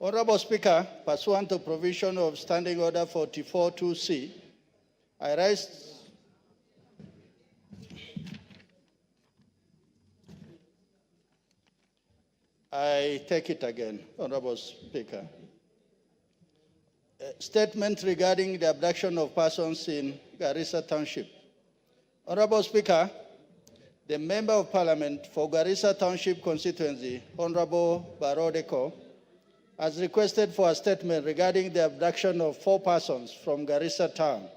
Honorable Speaker, pursuant to provision of Standing Order 44-2C, I take it again, Honorable Speaker. Statement regarding the abduction of persons in Garissa Township. Honorable Speaker, the Member of Parliament for Garissa Township constituency, Honorable Barodeko, has requested for a statement regarding the abduction of 4 persons from Garissa town: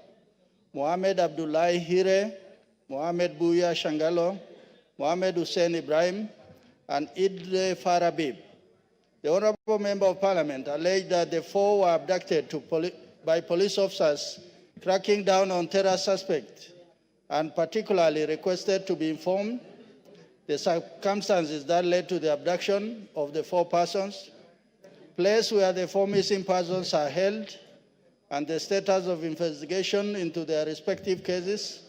Mohamed Abdullahi Hire, Mohamed Buya Shangalo, Mohamed Hussein Ibrahim, and Idle Farabib. The Honorable Member of Parliament alleged that the 4 were abducted by police officers cracking down on terror suspects, and particularly requested to be informed the circumstances that led to the abduction of the 4 persons, place where the 4 missing persons are held, and the status of investigation into their respective cases,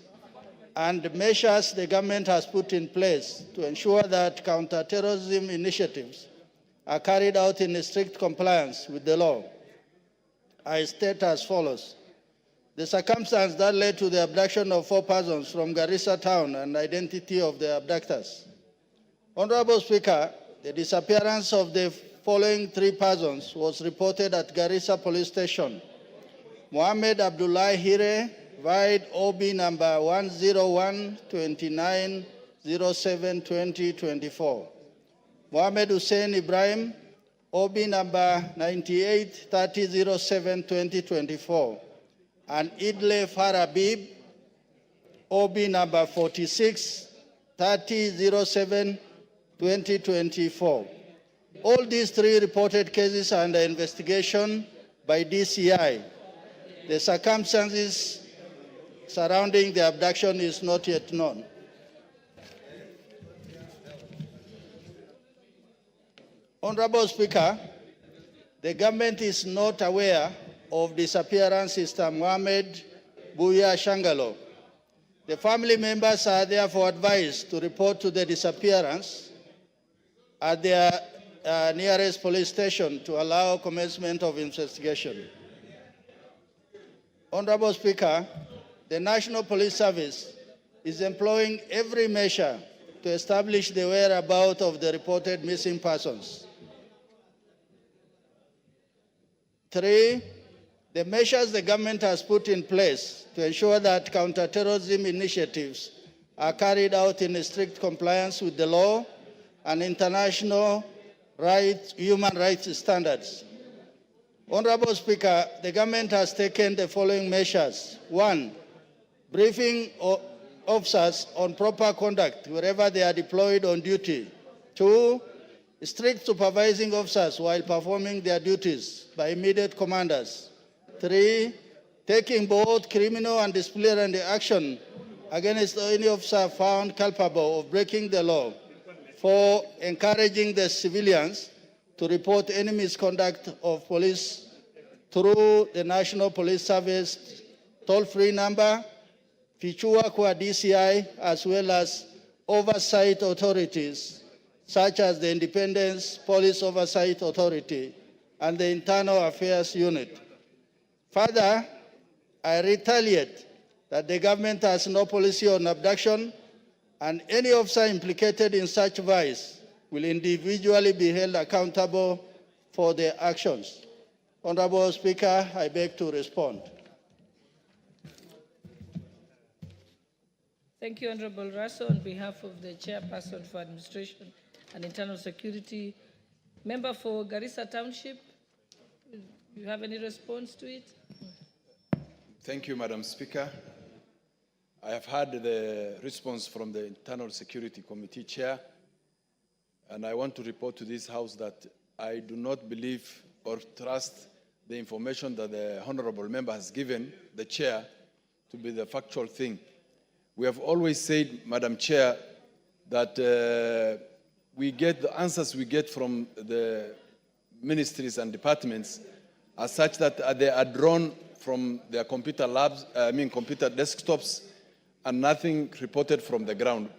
and measures the government has put in place to ensure that counter-terrorism initiatives are carried out in strict compliance with the law. I state as follows. The circumstance that led to the abduction of 4 persons from Garissa town and identity of the abductors. Honorable Speaker, the disappearance of the following 3 persons was reported at Garissa Police Station. Mohamed Abdullahi Hire, Void OB number 101-29-07-2024. Mohamed Hussein Ibrahim, OB number 98-30-07-2024. And Idle Farabib, OB number 46-30-07-2024. All these 3 reported cases are under investigation by DCI. The circumstances surrounding the abduction is not yet known. Honorable Speaker, the government is not aware of disappearance Mr. Mohamed Buya Shangalo. The family members are therefore advised to report to the disappearance at their nearest police station to allow commencement of investigation. Honorable Speaker, the National Police Service is employing every measure to establish the whereabouts of the reported missing persons. 3, the measures the government has put in place to ensure that counter-terrorism initiatives are carried out in strict compliance with the law and international human rights standards. Honorable Speaker, the government has taken the following measures. 1, briefing officers on proper conduct wherever they are deployed on duty. 2, strict supervising officers while performing their duties by immediate commanders. 3, taking both criminal and disciplinary action against any officer found culpable of breaking the law. 4, encouraging the civilians to report any misconduct of police through the National Police Service toll-free number, Fichua kwa DCI, as well as oversight authorities such as the Independence Police Oversight Authority and the Internal Affairs Unit. Further, I retaliate that the government has no policy on abduction, and any officer implicated in such vice will individually be held accountable for their actions. Honorable Speaker, I beg to respond. Thank you, Honorable Russell. On behalf of the Chairperson for Administration and Internal Security, Member for Garissa Township, do you have any response to it? Thank you, Madam Speaker. I have heard the response from the Internal Security Committee Chair, and I want to report to this House that I do not believe or trust the information that the Honorable Member has given the Chair to be the factual thing. We have always said, Madam Chair, that we get the answers we get from the ministries and departments are such that they are drawn from their computer labs, computer desktops, and nothing reported from the ground.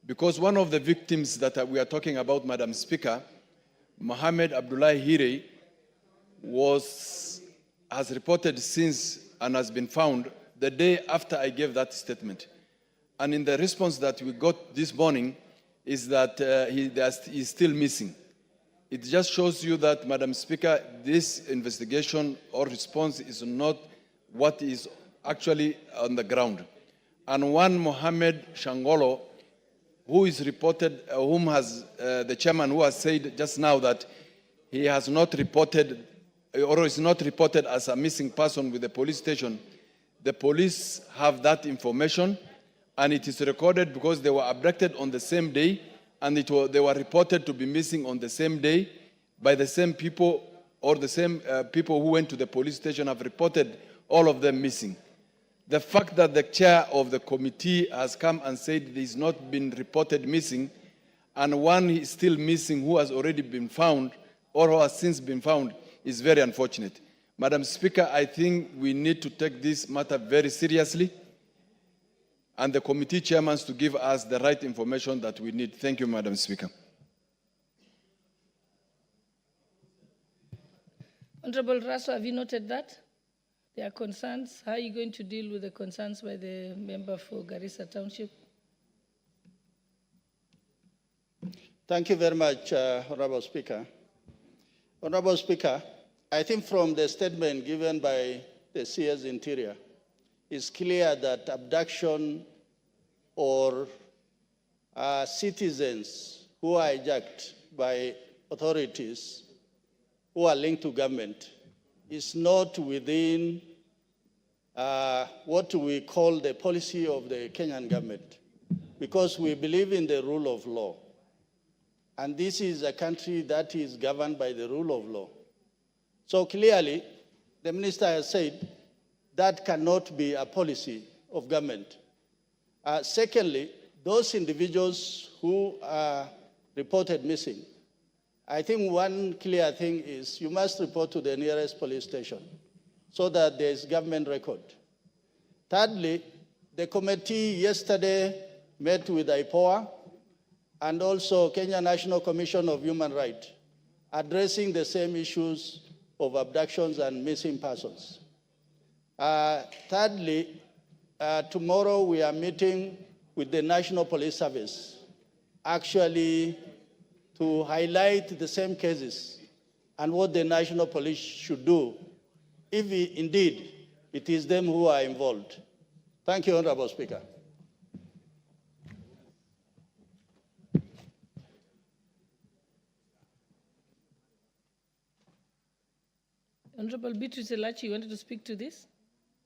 Because one of the victims that we are talking about, Madam Speaker, Mohamed Abdullahi Hire, has reported since and has been found the day after I gave that statement. And in the response that we got this morning is that he's still missing. It just shows you that, Madam Speaker, this investigation or response is not what is actually on the ground. And one Mohammed Shangolo, who is reported, whom has the chairman who has said just now that he has not reported or is not reported as a missing person with the police station. The police have that information, and it is recorded because they were abducted on the same day, and they were reported to be missing on the same day by the same people, or the same people who went to the police station have reported all of them missing. The fact that the chair of the committee has come and said he's not been reported missing, and one is still missing who has already been found or who has since been found, is very unfortunate. Madam Speaker, I think we need to take this matter very seriously, and the committee chairmen to give us the right information that we need. Thank you, Madam Speaker. Honorable Raso, have you noted that? There are concerns. How are you going to deal with the concerns by the member for Garissa Township? Thank you very much, Honorable Speaker. Honorable Speaker, I think from the statement given by the CS Interior, it's clear that abduction or citizens who are hijacked by authorities who are linked to government is not within what we call the policy of the Kenyan government, because we believe in the rule of law. And this is a country that is governed by the rule of law. So clearly, the minister has said that cannot be a policy of government. Secondly, those individuals who are reported missing, I think one clear thing is you must report to the nearest police station so that there is government record. Thirdly, the committee yesterday met with IPOA and also Kenya National Commission of Human Rights, addressing the same issues of abductions and missing persons. Thirdly, tomorrow we are meeting with the National Police Service, actually to highlight the same cases and what the National Police should do if indeed it is them who are involved. Thank you, Honorable Speaker. Honorable Beatrice Elachi, you wanted to speak to this?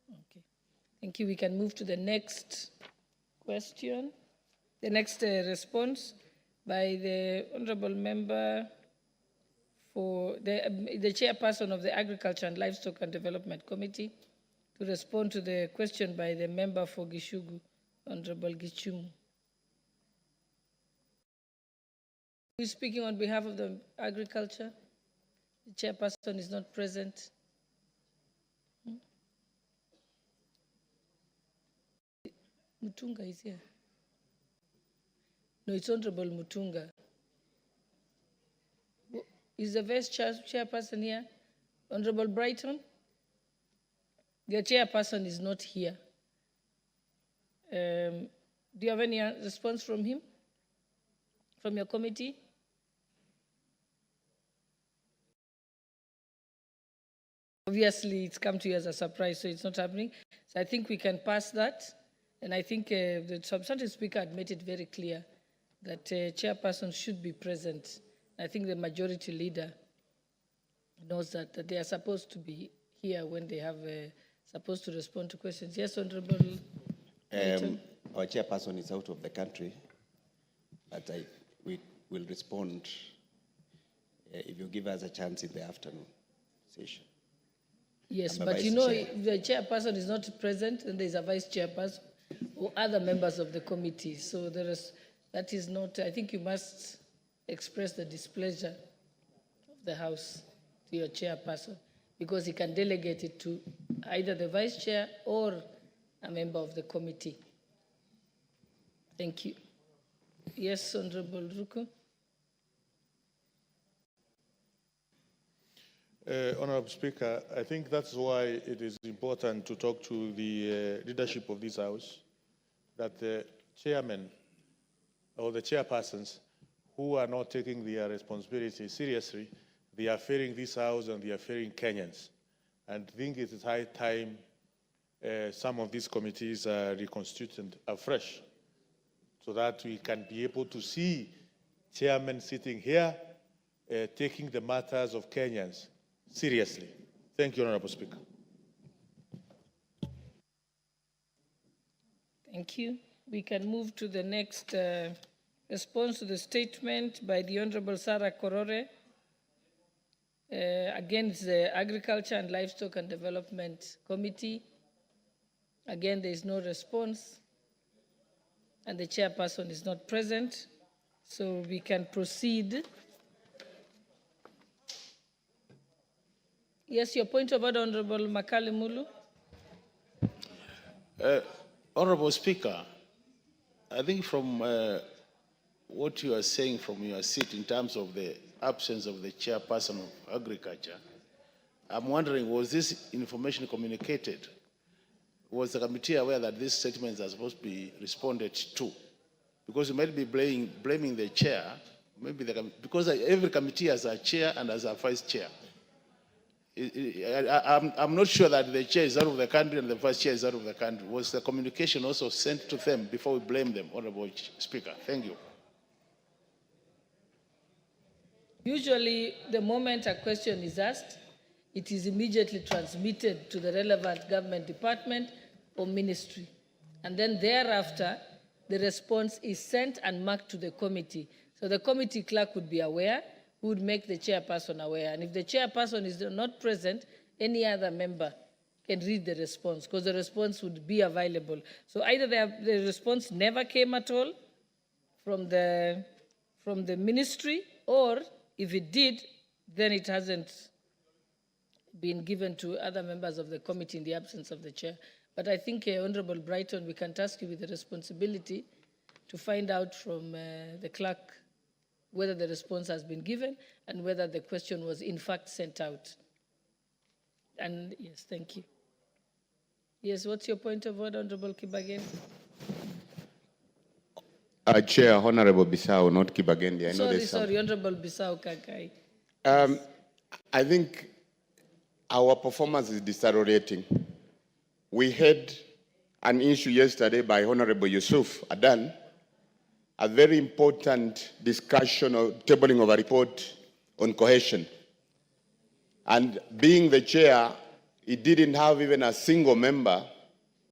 Okay. Thank you. We can move to the next question. The next response by the Honorable Member for the Chairperson of the Agriculture and Livestock and Development Committee to respond to the question by the Member for Gishugu, Honorable Gichumu. Who is speaking on behalf of the Agriculture? The chairperson is not present. Mutunga is here. No, it's Honorable Mutunga. Is the vice chairperson here? Honorable Brighton? The chairperson is not here. Do you have any response from him? From your committee? Obviously, it's come to you as a surprise, so it's not happening. So I think we can pass that. And I think the substantive speaker had made it very clear that chairperson should be present. I think the majority leader knows that they are supposed to be here when they have supposed to respond to questions. Yes, Honorable. Our chairperson is out of the country, but we will respond if you give us a chance in the afternoon session. Yes, but you know, if the chairperson is not present, then there's a vice chairperson or other members of the committee. So that is not, I think you must express the displeasure of the House to your chairperson, because he can delegate it to either the vice chair or a member of the committee. Thank you. Yes, Honorable Ruku. Honorable Speaker, I think that's why it is important to talk to the leadership of this House, that the chairmen or the chairpersons who are not taking their responsibility seriously, they are failing this House and they are failing Kenyans. And I think it is high time some of these committees are reconstituted afresh so that we can be able to see chairmen sitting here taking the matters of Kenyans seriously. Thank you, Honorable Speaker. Thank you. We can move to the next response to the statement by the Honorable Sarah Korore. Again, it's the Agriculture and Livestock and Development Committee. Again, there is no response, and the chairperson is not present, so we can proceed. Yes, your point of order, Honorable Makale Mulu. Honorable Speaker, I think from what you are saying from your seat in terms of the absence of the chairperson of Agriculture, I'm wondering, was this information communicated? Was the committee aware that these statements are supposed to be responded to? Because you might be blaming the chair, maybe because every committee has a chair and has a vice chair. I'm not sure that the chair is out of the country and the vice chair is out of the country. Was the communication also sent to them before we blame them, Honorable Speaker? Thank you. Usually, the moment a question is asked, it is immediately transmitted to the relevant government department or ministry. And then thereafter, the response is sent and marked to the committee. So the committee clerk would be aware, who would make the chairperson aware. And if the chairperson is not present, any other member can read the response, because the response would be available. So either the response never came at all from the ministry, or if it did, then it hasn't been given to other members of the committee in the absence of the chair. But I think, Honorable Brighton, we can task you with the responsibility to find out from the clerk whether the response has been given and whether the question was in fact sent out. And yes, thank you. Yes, what's your point of order, Honorable Kibagen? Chair, Honorable Bissau, not Kibagendi. Sorry, Honorable Bissau Kakai. I think our performance is deteriorating. We had an issue yesterday by Honorable Yusuf Adan, a very important discussion or tabling of a report on cohesion. And being the chair, he didn't have even a single member